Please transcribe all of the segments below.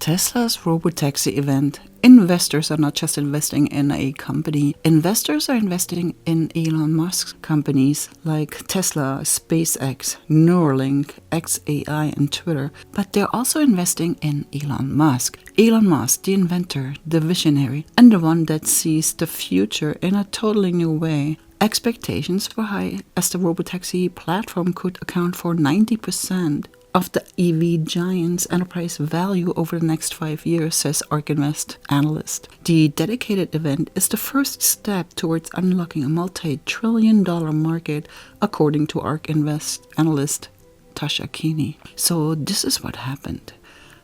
Tesla's RoboTaxi event. Investors are not just investing in a company. Investors are investing in Elon Musk's companies like Tesla, SpaceX, Neuralink, XAI, and Twitter. But they're also investing in Elon Musk. Elon Musk, the inventor, the visionary, and the one that sees the future in a totally new way. Expectations were high as the RoboTaxi platform could account for 90% of the EV giant's enterprise value over the next 5 years, says ARK Invest analyst. The dedicated event is the first step towards unlocking a multi-trillion-dollar market, according to ARK Invest analyst Claudia Aquino. So this is what happened.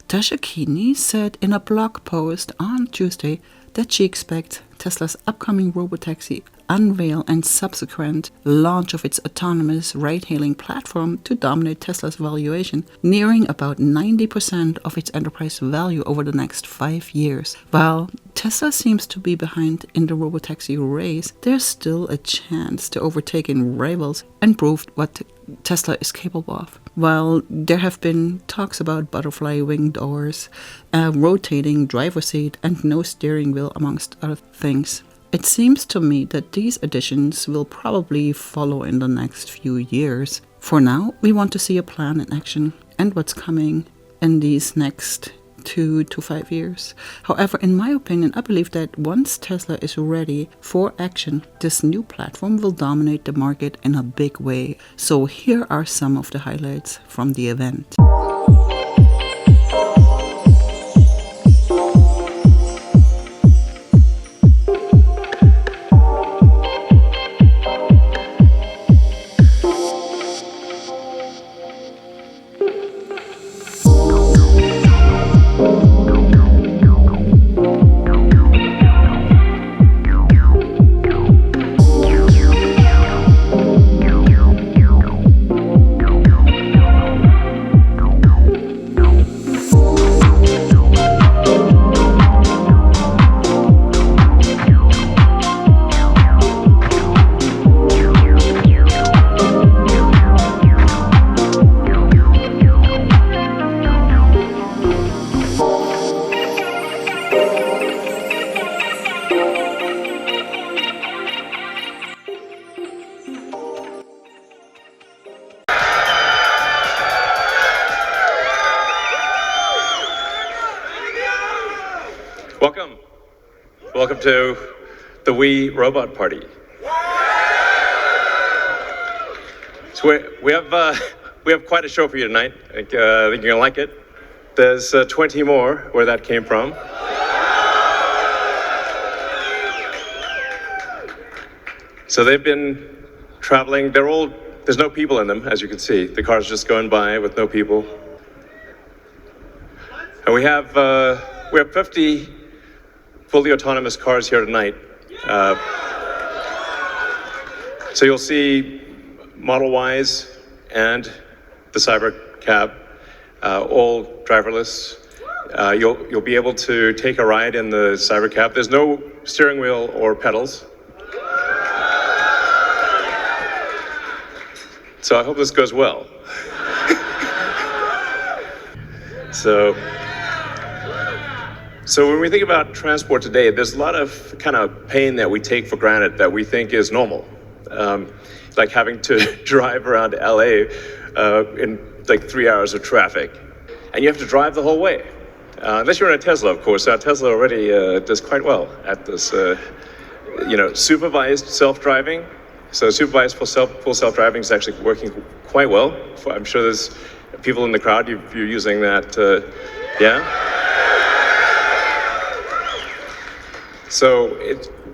Claudia Aquino said in a blog post on Tuesday that she expects Tesla's upcoming RoboTaxi unveil and subsequent launch of its autonomous ride-hailing platform to dominate Tesla's valuation, nearing about 90% of its enterprise value over the next 5 years. While Tesla seems to be behind in the RoboTaxi race, there's still a chance to overtake rivals and prove what Tesla is capable of. While there have been talks about butterfly wing doors, a rotating driver's seat, and no steering wheel, amongst other things, it seems to me that these additions will probably follow in the next few years. For now, we want to see a plan in action and what's coming in these next 2 to 5 years. However, in my opinion, I believe that once Tesla is ready for action, this new platform will dominate the market in a big way. So here are some of the highlights from the event. Welcome to the We Robot Party. So we have quite a show for you tonight. I think you're gonna like it. There's 20 more where that came from. So they've been traveling. There's no people in them, as you can see. The car's just going by with no people. And we have 50 fully autonomous cars here tonight. So you'll see Model Ys and the Cyber Cab, all driverless. You'll be able to take a ride in the Cyber Cab. There's no steering wheel or pedals. So I hope this goes well. So when we think about transport today, there's a lot of kind of pain that we take for granted that we think is normal. Like having to drive around LA in like 3 hours of traffic. And you have to drive the whole way. Unless you're in a Tesla, of course. Tesla already does quite well at this, supervised self-driving. So supervised full self-driving is actually working quite well. I'm sure there's people in the crowd, you're using that, yeah? So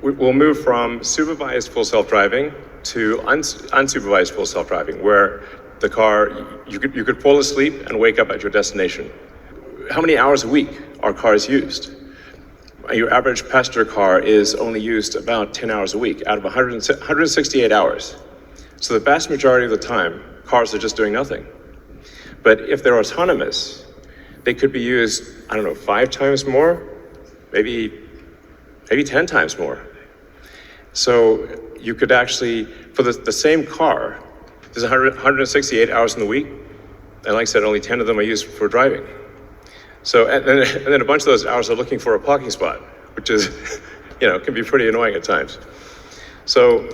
we'll move from supervised full self-driving to unsupervised full self-driving, where the car, you could fall asleep and wake up at your destination. How many hours a week are cars used? Your average passenger car is only used about 10 hours a week out of 168 hours. So the vast majority of the time, cars are just doing nothing. But if they're autonomous, they could be used, 5 times more, maybe 10 times more. So you could actually, for the same car, there's 168 hours in the week, and like I said, only 10 of them are used for driving. So, and then a bunch of those hours are looking for a parking spot, which is, can be pretty annoying at times. So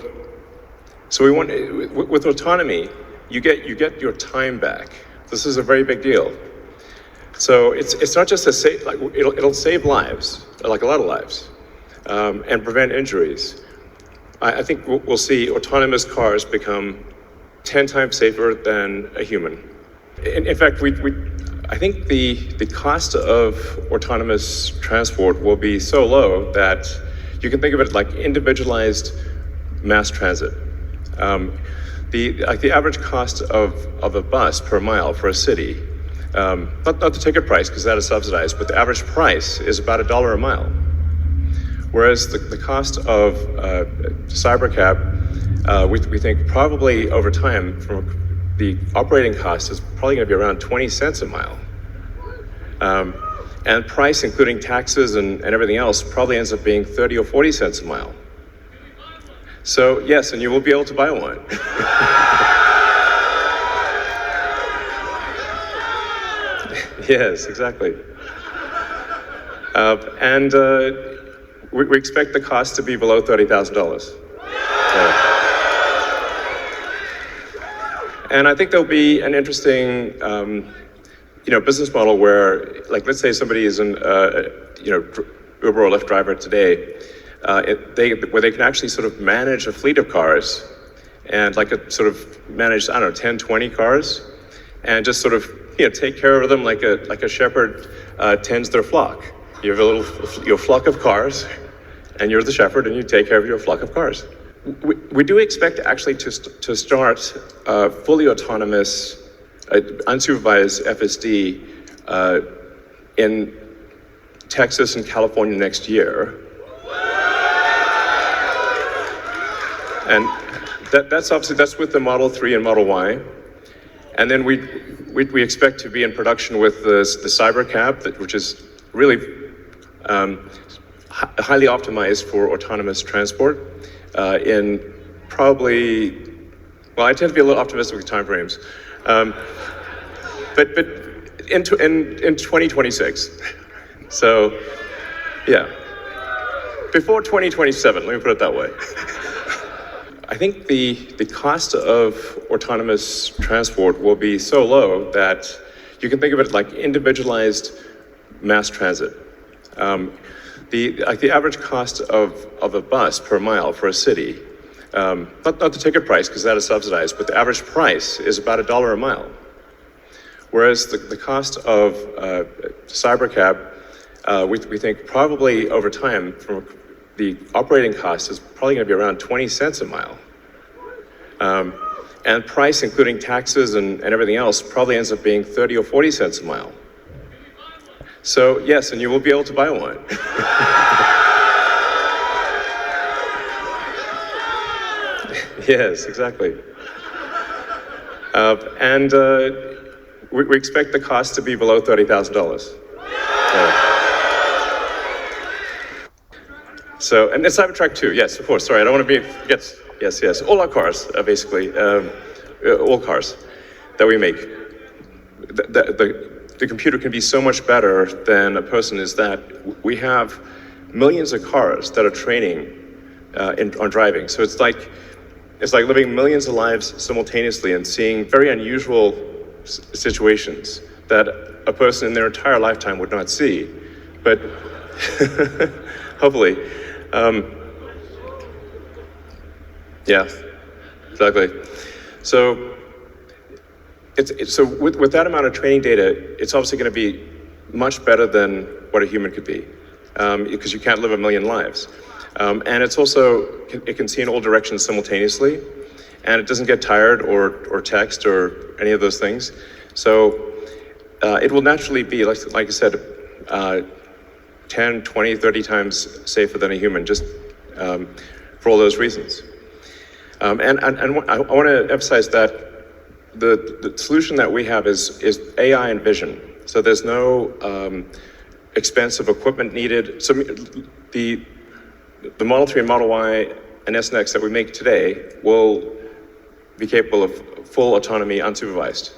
we want, with autonomy, you get your time back. This is a very big deal. So it's not just it'll save lives, like a lot of lives, and prevent injuries. I think we'll see autonomous cars become 10 times safer than a human. In fact, I think the cost of autonomous transport will be so low that you can think of it like individualized mass transit. The average cost of a bus per mile for a city, not the ticket price because that is subsidized, but the average price is about $1 a mile. Whereas the cost of cybercab, we think probably over time, from the operating cost is probably going to be around 20 cents a mile. And price, including taxes and everything else, probably ends up being 30 or 40 cents a mile. So yes, and you will be able to buy one. Yes, exactly. And we expect the cost to be below $30,000. And I think there'll be an interesting, business model where, like, let's say somebody is an, Uber or Lyft driver today, where they can actually sort of manage a fleet of cars and manage, 10, 20 cars, and just sort of, take care of them like a shepherd tends their flock. You have your flock of cars, and you're the shepherd, and you take care of your flock of cars. We do expect actually to start fully autonomous, unsupervised FSD in Texas and California next year. And that's with the Model 3 and Model Y. And then we expect to be in production with the Cybercab, which is really highly optimized for autonomous transport in probably, well, I tend to be a little optimistic with timeframes, but in 2026. So, yeah, before 2027, let me put it that way. I think the cost of autonomous transport will be so low that you can think of it like individualized mass transit. The average cost of a bus per mile for a city, not the ticket price because that is subsidized, but the average price is about $1 a mile. Whereas the cost of cybercab, we think probably over time, from the operating cost is probably going to be around 20 cents a mile. And price, including taxes and everything else, probably ends up being 30 or 40 cents a mile. So yes, and you will be able to buy one. Yes, exactly. And we expect the cost to be below $30,000. So, and the Cybertruck too, yes, of course, sorry, I don't want to be, yes, all our cars, basically, all cars that we make. The computer can be so much better than a person is that we have millions of cars that are training on driving. So it's like living millions of lives simultaneously and seeing very unusual situations that a person in their entire lifetime would not see. But hopefully, yeah, exactly. So with that amount of training data, it's obviously going to be much better than what a human could be, because you can't live a million lives. And it's also, it can see in all directions simultaneously, and it doesn't get tired or text or any of those things. So it will naturally be, like I said, 10, 20, 30 times safer than a human, just for all those reasons. And I want to emphasize that the solution that we have is AI and vision. So there's no expensive equipment needed. So the Model 3 and Model Y and S and X that we make today will be capable of full autonomy unsupervised.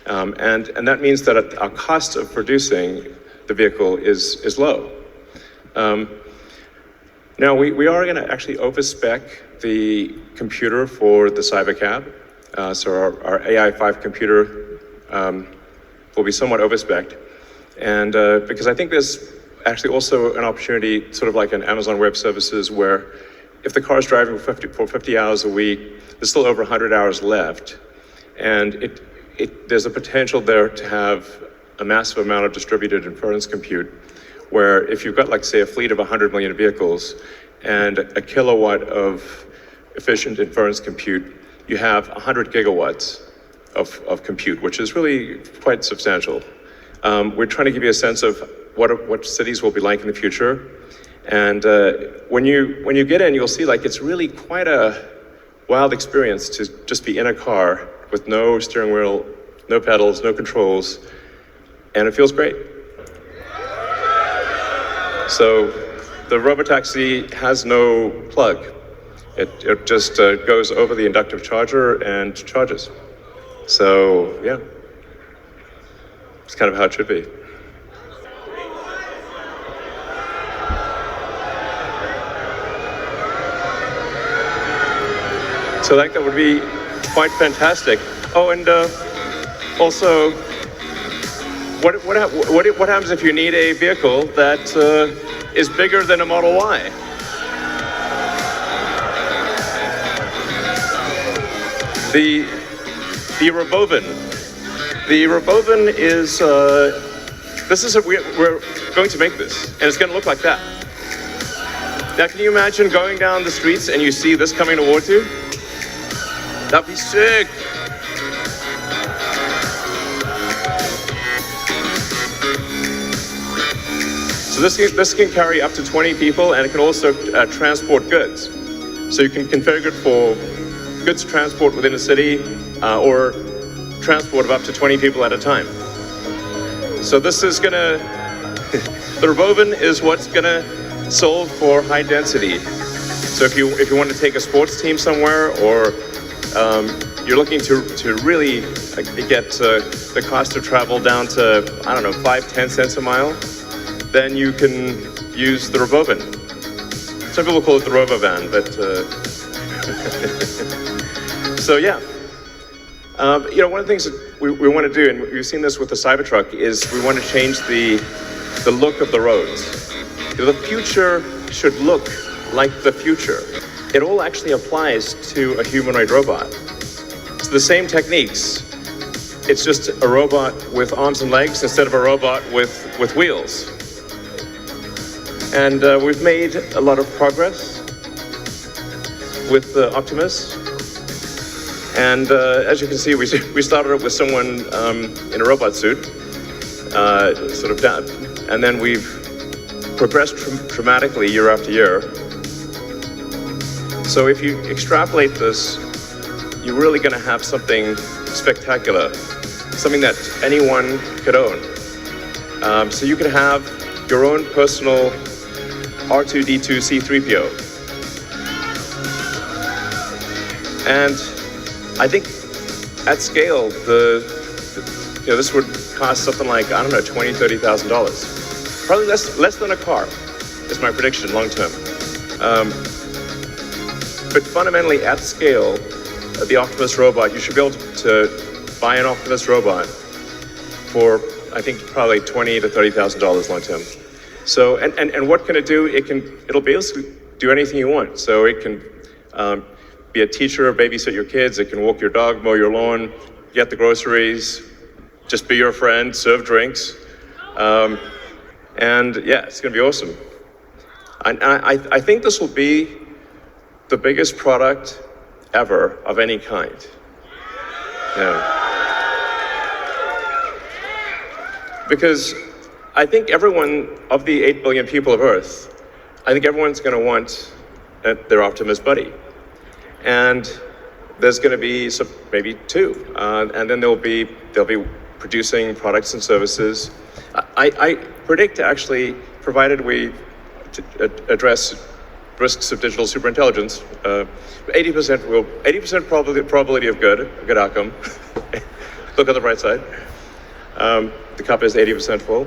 And that means that our cost of producing the vehicle is low. Now, we are going to actually overspec the computer for the Cybercab. So our AI5 computer will be somewhat overspec'd. And because I think there's actually also an opportunity, sort of like an Amazon Web Services, where if the car is driving for 50 hours a week, there's still over 100 hours left. And there's a potential there to have a massive amount of distributed inference compute, where if you've got, like, say, a fleet of 100 million vehicles and a kilowatt of efficient inference compute, you have 100 gigawatts of compute, which is really quite substantial. We're trying to give you a sense of what cities will be like in the future. And when you get in, you'll see, like, it's really quite a wild experience to just be in a car with no steering wheel, no pedals, no controls, and it feels great. So the RoboTaxi has no plug. It just goes over the inductive charger and charges. So yeah, it's kind of how it should be. So that would be quite fantastic. Oh, and also, what happens if you need a vehicle that is bigger than a Model Y? The RoboVan. The RoboVan is we're going to make this, and it's going to look like that. Now, can you imagine going down the streets and you see this coming towards you? That'd be sick. So this can carry up to 20 people, and it can also transport goods. So you can configure it for goods transport within a city, or transport of up to 20 people at a time. So this is gonna, the RoboVan is what's gonna solve for high density. So if you want to take a sports team somewhere, or you're looking to really get the cost of travel down to, I don't know, 5-10 cents a mile, then you can use the RoboVan. Some people call it the RoboVan, but so yeah. One of the things that we want to do, and we've seen this with the Cybertruck, is we want to change the look of the roads. The future should look like the future. It all actually applies to a humanoid robot. It's the same techniques. It's just a robot with arms and legs instead of a robot with wheels. And we've made a lot of progress with the Optimus. And as you can see, we started it with someone in a robot suit, sort of down, and then we've progressed dramatically year after year. So if you extrapolate this, you're really going to have something spectacular, something that anyone could own. So you could have your own personal R2-D2 C-3PO. And I think at scale, this would cost something like, I don't know, $20,000, $30,000. Probably less than a car, is my prediction long term. But fundamentally, at scale, the Optimus robot, you should be able to buy an Optimus robot for, I think, probably $20,000 to $30,000 long term. So, and what can it do? It'll basically do anything you want. So it can be a teacher, babysit your kids. It can walk your dog, mow your lawn, get the groceries, just be your friend, serve drinks. And yeah, it's going to be awesome. And I think this will be the biggest product ever of any kind. Yeah. Because I think everyone, of the 8 billion people of Earth, I think everyone's going to want their Optimus buddy. And there's going to be maybe two, and then they'll be producing products and services. I predict, actually, provided we address risks of digital superintelligence, 80% probability of good outcome. Look at the bright side. The cup is 80% full.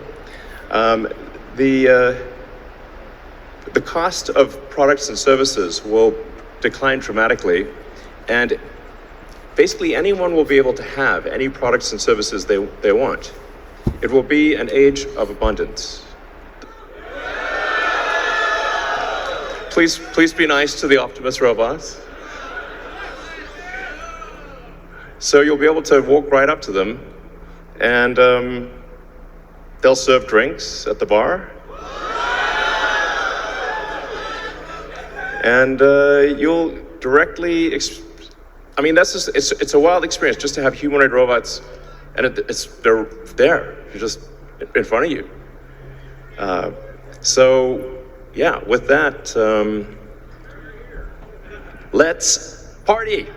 The cost of products and services will decline dramatically, and basically anyone will be able to have any products and services they want. It will be an age of abundance. Please be nice to the Optimus robots. So you'll be able to walk right up to them, and they'll serve drinks at the bar. And you'll directly, I mean, that's just, it's a wild experience just to have humanoid robots, and they're there, you're just in front of you. So, yeah, with that, let's party.